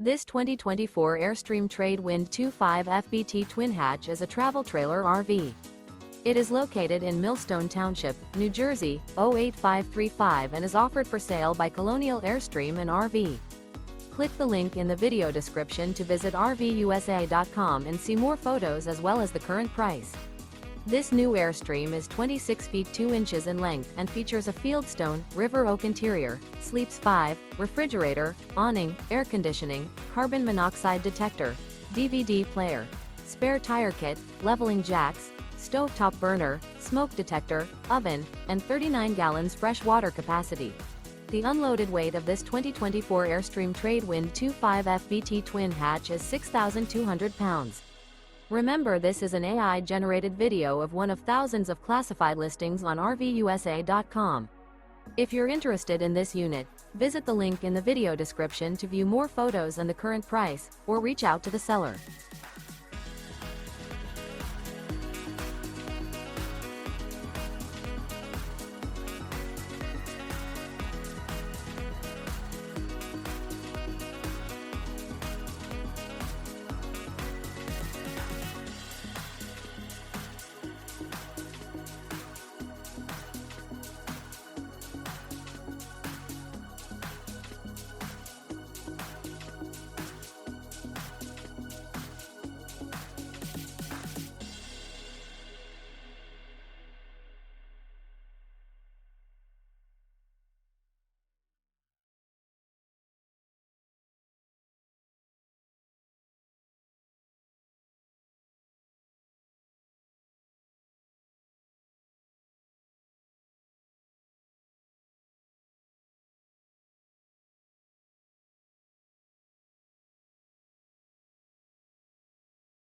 This 2024 Airstream Trade Wind 25 FBT twin hatch is a travel trailer RV. It is located in Millstone Township, New Jersey, 08535 and is offered for sale by Colonial Airstream RV. Click the link in the video description to visit RVUSA.com and see more photos as well as the current price. This new Airstream is 26 feet 2 inches in length and features a Fieldstone, river oak interior, sleeps 5, refrigerator, awning, air conditioning, carbon monoxide detector, DVD player, spare tire kit, leveling jacks, stovetop burner, smoke detector, oven, and 39 gallons fresh water capacity. The unloaded weight of this 2024 Airstream Trade Wind 25 FBT twin hatch is 6,200 pounds. Remember, this is an AI-generated video of one of thousands of classified listings on RVUSA.com. If you're interested in this unit, visit the link in the video description to view more photos and the current price, or reach out to the seller.